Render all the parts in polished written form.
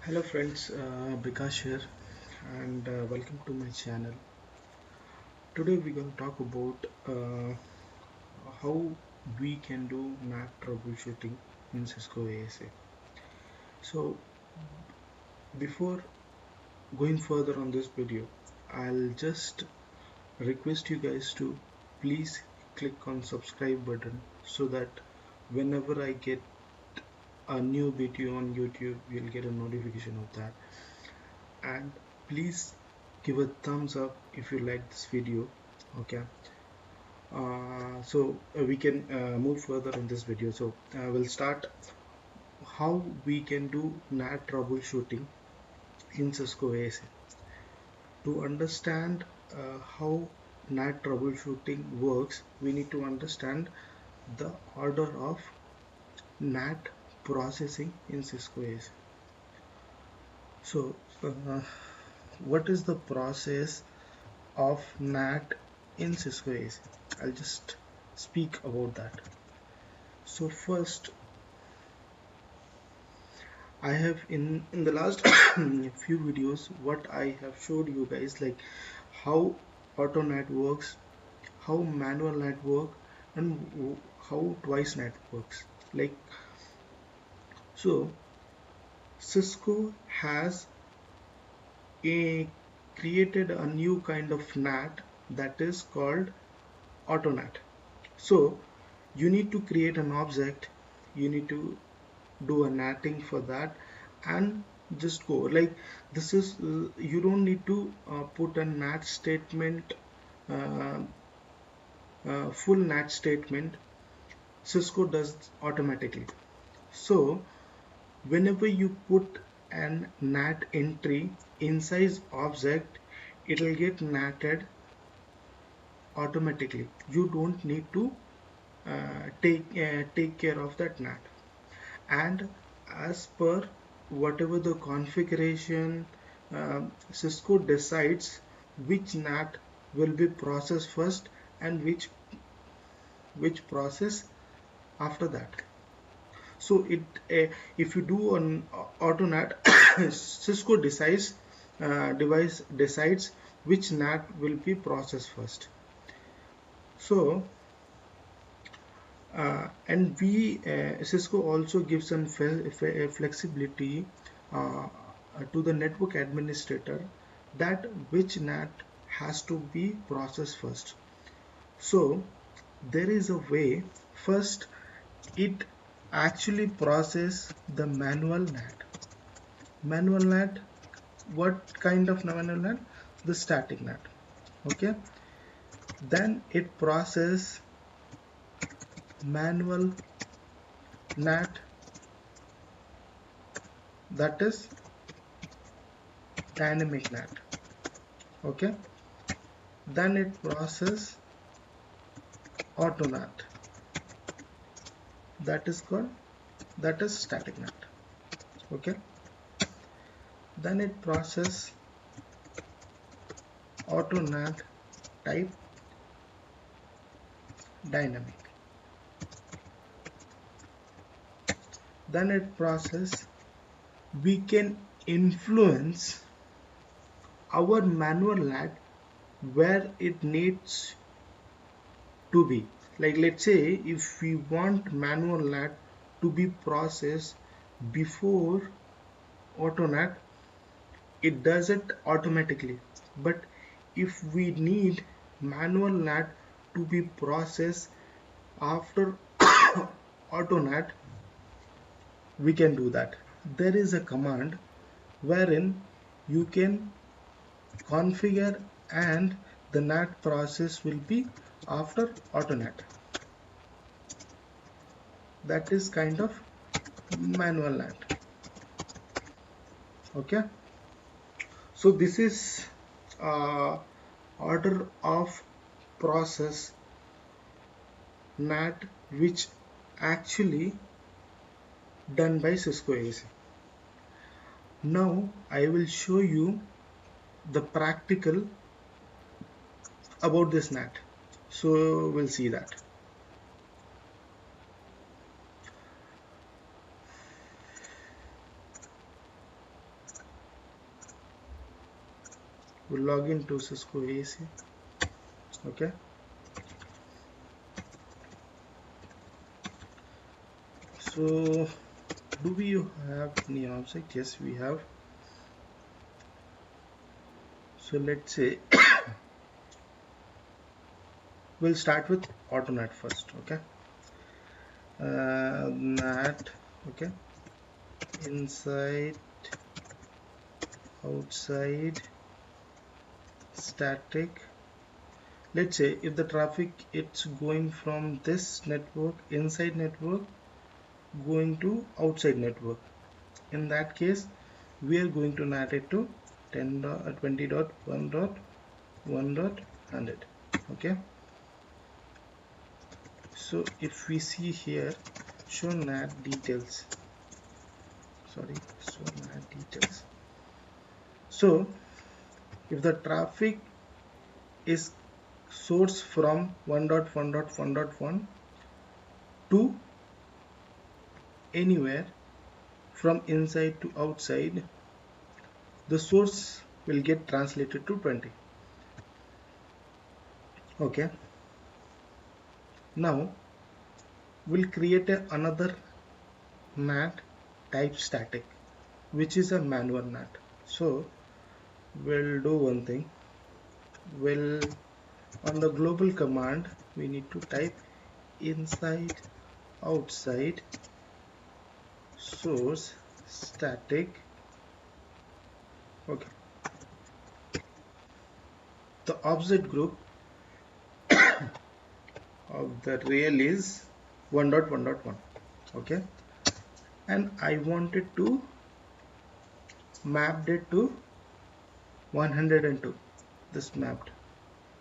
Hello friends, Bikash here and welcome to my channel. Today we're going to talk about how we can do NAT troubleshooting in Cisco ASA. So before going further on this video, I'll just request you guys to please click on subscribe button so that whenever I get a new video on YouTube, you'll get a notification of that. And please give a thumbs up if you like this video. Okay, we can move further in this video. So we'll start how we can do NAT troubleshooting in Cisco ASA. To understand how NAT troubleshooting works, we need to understand the order of NAT processing in Cisco ASA. So what is the process of NAT in Cisco ASA? I'll just speak about that. So first, I have in the last few videos what I have showed you guys, like how auto NAT works, how manual NAT work, and how twice NAT works. Like, so Cisco has created a new kind of NAT that is called auto NAT. So you need to create an object, you need to do a natting for that, and just go. Like, this is you don't need to put a NAT statement, uh, full NAT statement. Cisco does automatically. So whenever you put an NAT entry inside object, it will get natted automatically. You don't need to take care of that NAT. And as per whatever the configuration, Cisco decides which NAT will be processed first and which process after that. So if you do an auto NAT, Cisco device decides which NAT will be processed first. So and Cisco also gives some flexibility to the network administrator that which NAT has to be processed first. So there is a way. First, it actually process the manual NAT. Manual NAT, what kind of manual NAT? The static NAT. Okay. Then it process manual NAT, that is dynamic NAT. Okay. Then it process auto NAT, that is static NAT. Okay. Then it process auto NAT type dynamic. Then it process, we can influence our manual NAT where it needs to be. Like, let's say if we want manual NAT to be processed before auto NAT, it does it automatically. But if we need manual NAT to be processed after auto NAT, we can do that. There is a command wherein you can configure and the NAT process will be after auto NAT. That is kind of manual NAT. Okay. So this is order of process NAT which actually done by Cisco ASA. Now I will show you the practical about this NAT. So we'll see that. We'll log into Cisco AC. Okay. So do we have any object? Yes, we have. So let's say we'll start with AutoNet first. Okay. NAT. Okay. Inside, outside, static. Let's say if the traffic it's going from this network, inside network, going to outside network, in that case we are going to NAT it to 20.1.1.100. Okay. So if we see here, show NAT details. Sorry, show NAT details. So if the traffic is source from 1.1.1.1 to anywhere from inside to outside, the source will get translated to 20. Okay. Now we'll create another NAT type static, which is a manual NAT. So we'll do one thing. We'll on the global command we need to type inside outside source static. Okay. The object group of the rail is 1.1.1. Okay. And I wanted to map it to 102. This mapped.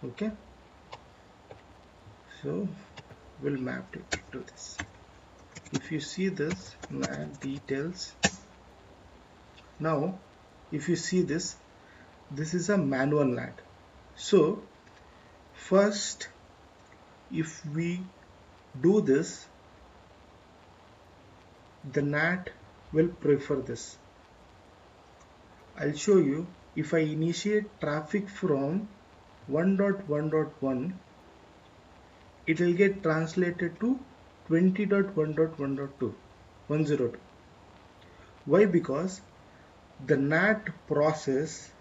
Okay. So we'll map it to this. If you see this NAT details, now if you see this is a manual NAT. So first, if we do this, the NAT will prefer this. I'll show you. If I initiate traffic from 1.1.1, it will get translated to 20.1.1.2, 102. Why? Because the NAT process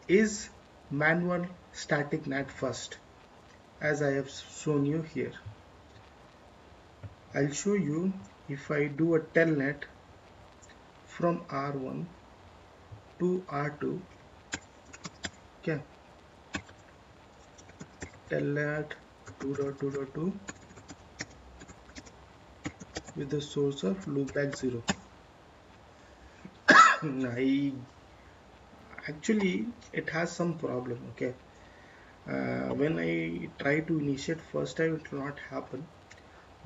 is manual static NAT first, as I have shown you here. I'll show you if I do a telnet from R1 to R2. Okay. Telnet 2.2.2 with the source of loopback 0. Actually it has some problem. Okay. When I try to initiate first time, it will not happen,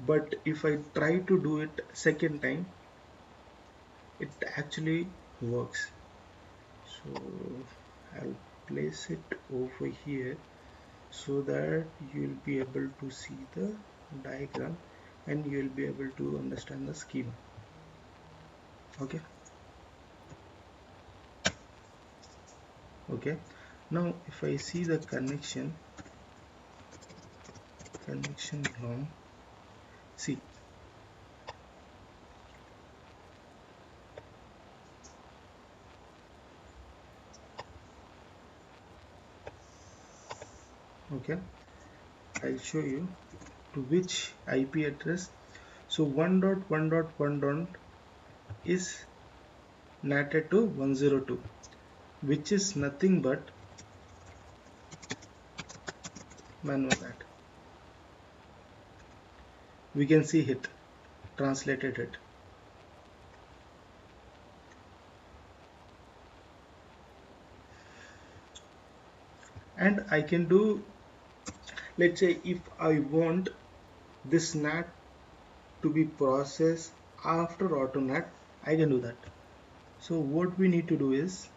but if I try to do it second time, it actually works. So I'll place it over here so that you'll be able to see the diagram and you'll be able to understand the schema. Okay. Okay. Now if I see the connection long, see, okay, I'll show you to which IP address. So 1.1.1 is NATed to 102, which is nothing but manual NAT. We can see it translated it. And I can do, let's say if I want this NAT to be processed after AutoNAT, I can do that. So what we need to do is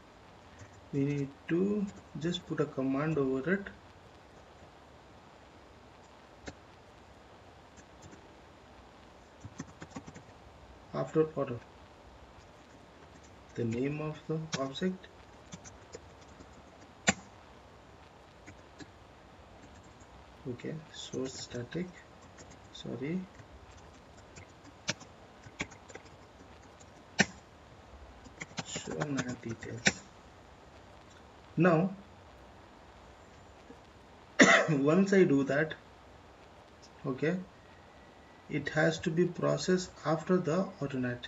we need to just put a command over it. After auto, the name of the object Okay, source static, sorry, show NAT details. Now once I do that, okay, it has to be processed after the AutoNAT.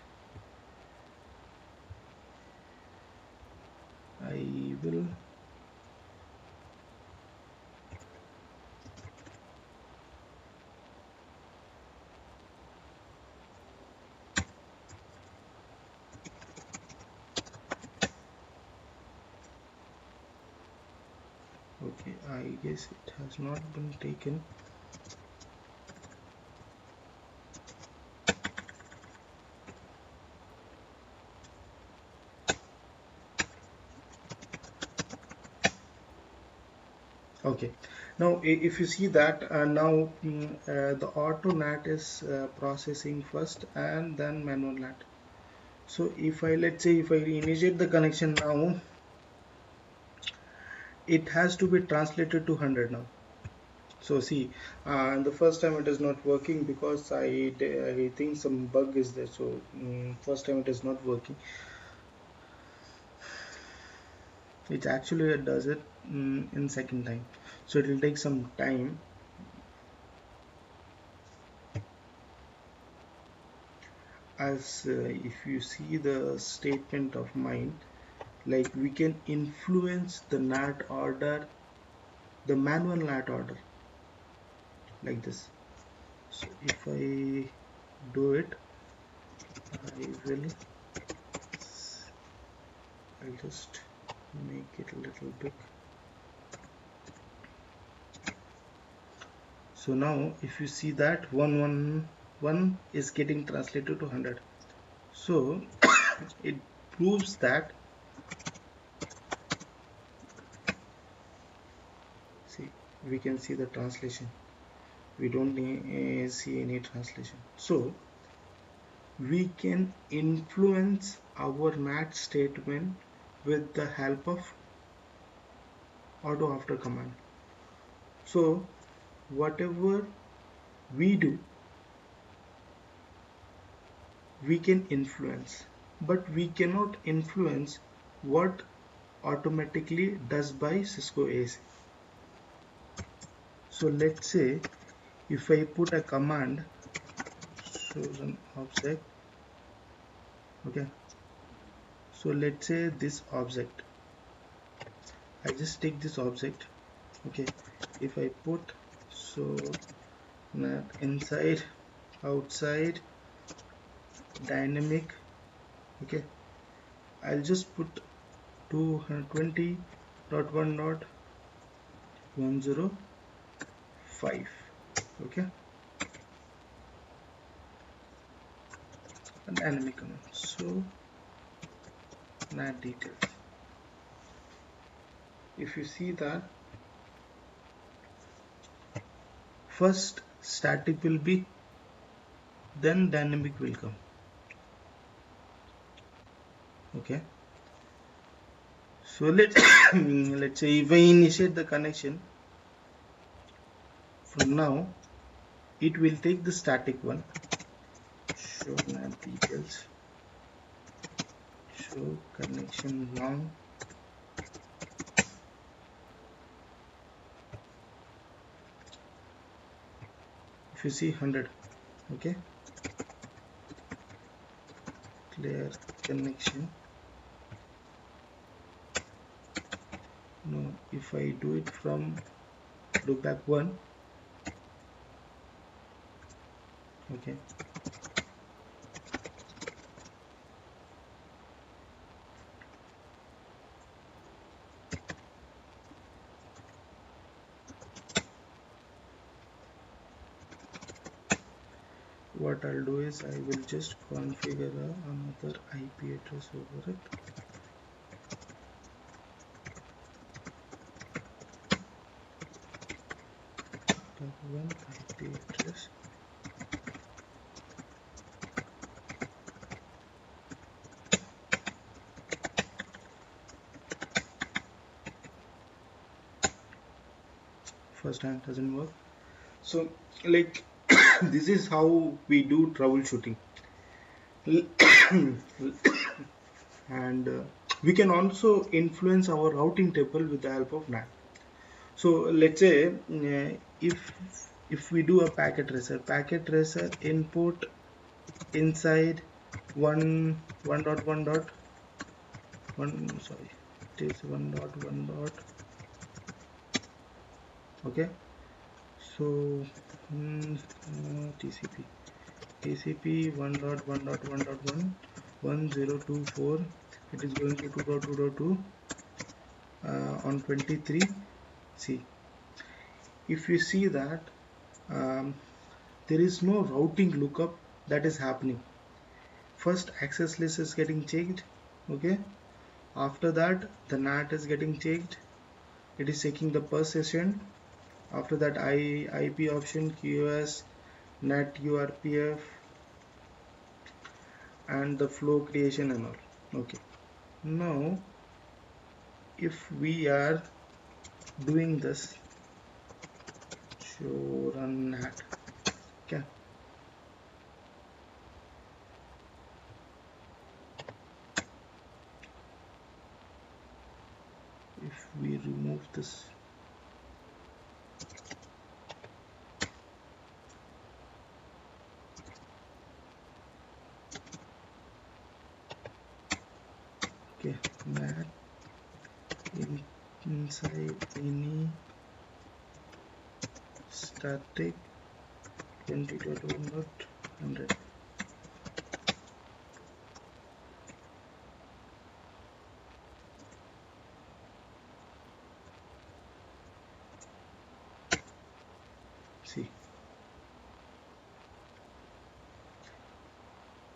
I will okay, I guess it has not been taken. Okay, now if you see that now the AutoNAT is processing first and then manual NAT. So if I, let's say if I initiate the connection now, it has to be translated to 100 now. So see, the first time it is not working because I think some bug is there. So first time it is not working. It actually does it in second time. So it will take some time. As if you see the statement of mine, like we can influence the NAT order, the manual NAT order, like this. So if I do it, I'll just make it a little big. So now if you see that 111 is getting translated to 100. So it proves that, see, we can see the translation. We don't see any translation. So we can influence our NAT statement with the help of auto after command. So whatever we do, we can influence, but we cannot influence what automatically does by Cisco AC. So let's say if I put a command shows an object, okay, so let's say this object, I just take this object, okay, if I put so NAT inside, outside, dynamic, okay, I'll just put 220.1.105, okay, and dynamic command. So NAT details. If you see that, first static will be, then dynamic will come, okay. So let's say if I initiate the connection, from now it will take the static one, show NAT details, show connection long, if you see 100, okay, clear connection. Now if I do it from loopback 1, okay, what I'll do is I will just configure another IP address over it. One IP address, first time doesn't work, So like this is how we do troubleshooting. And we can also influence our routing table with the help of NAT. So let's say if we do a packet tracer input inside one dot one dot one, sorry, it is one dot one dot. Okay, so TCP one dot one dot one dot one 1024, it is going to 2.2.2 on 23. See, if you see that um, there is no routing lookup that is happening. First access list is getting checked. Okay, after that the NAT is getting checked, it is checking the per session. After that IP option, QoS, NAT URPF, and the flow creation and all. Okay, now if we are doing this, show run NAT. Okay, if we remove this, okay, NAT inside any static 20.1.100. See,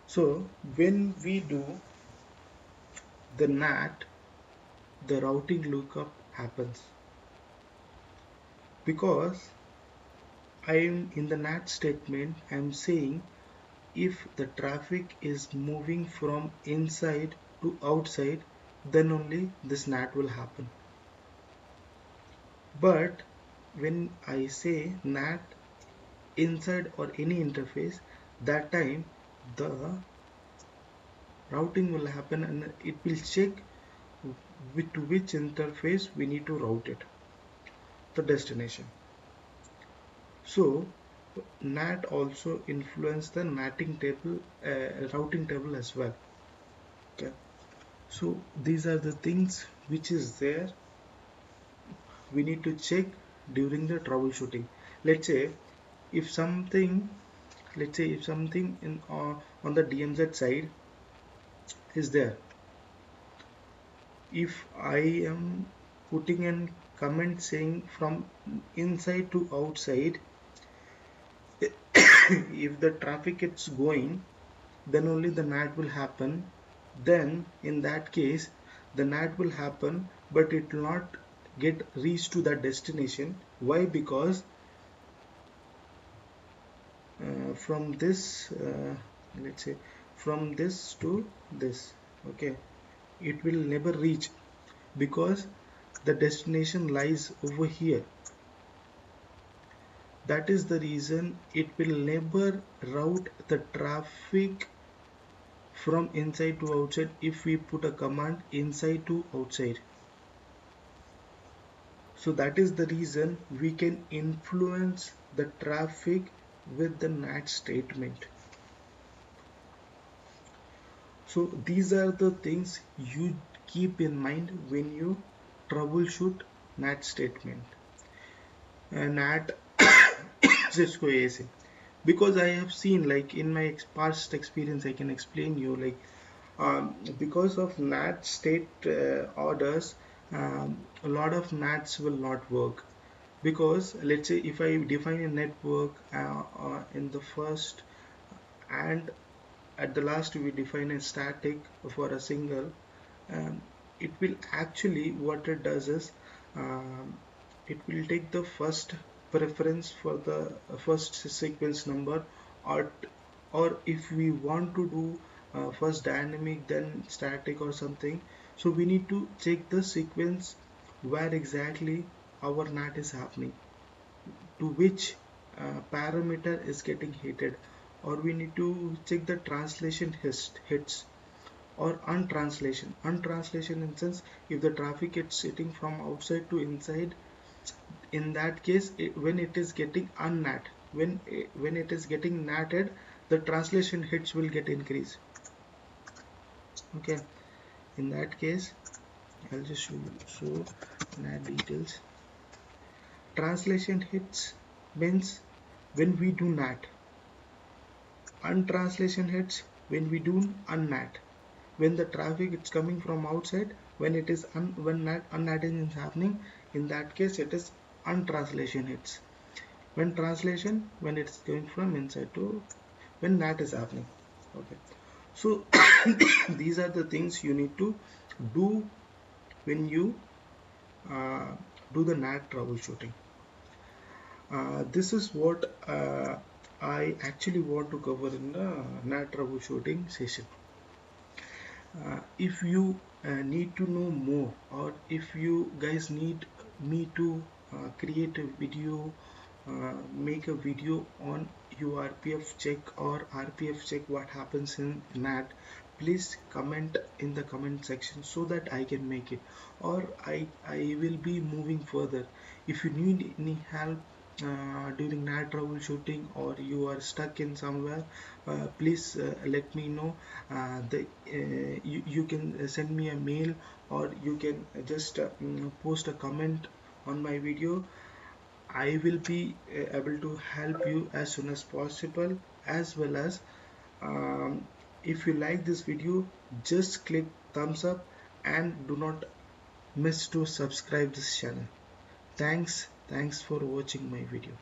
so when we do the NAT, the routing lookup happens because I am in the NAT statement. I am saying if the traffic is moving from inside to outside, then only this NAT will happen. But when I say NAT inside or any interface, that time the routing will happen and it will check to which interface we need to route it, the destination. So NAT also influence the routing table as well. Okay, so these are the things which is there we need to check during the troubleshooting. Let's say if something, in on the DMZ side is there, if I am putting in comment saying from inside to outside, if the traffic is going, then only the NAT will happen. Then in that case the NAT will happen, but it will not get reached to that destination. Why? Because from this let's say from this to this, okay, it will never reach because the destination lies over here. That is the reason it will never route the traffic from inside to outside if we put a command inside to outside. So that is the reason we can influence the traffic with the NAT statement. So these are the things you keep in mind when you troubleshoot NAT statement. NAT Cisco ASA, because I have seen, like in my past experience, I can explain you, like because of NAT state orders, a lot of NATs will not work. Because let's say if I define a network in the first, and at the last we define a static for a single, um, it will actually, what it does is, um, it will take the first preference for the first sequence number, or if we want to do first dynamic then static or something, so we need to check the sequence where exactly our NAT is happening, to which parameter is getting hit, or we need to check the translation hits, or untranslation in sense if the traffic is sitting from outside to inside. In that case, when it is getting unnat, when it is getting natted, the translation hits will get increased. Okay, in that case I'll just show NAT details. Translation hits means when we do NAT. Untranslation hits when we do unnat. When the traffic is coming from outside, when it is when unnatting is happening, in that case it is untranslation hits. When translation, when it's going from inside to when NAT is happening. Okay. So these are the things you need to do when you uh, do the NAT troubleshooting. This is what I actually want to cover in the NAT troubleshooting session. If you need to know more, or if you guys need me to create a video, make a video on your RPF check or RPF check what happens in NAT, please comment in the comment section so that I can make it, or I will be moving further. If you need any help during NAT troubleshooting, or you are stuck in somewhere, please let me know. You can send me a mail, or you can just post a comment on my video. I will be able to help you as soon as possible, as well as if you like this video, just click thumbs up and do not miss to subscribe this channel. Thanks for watching my video.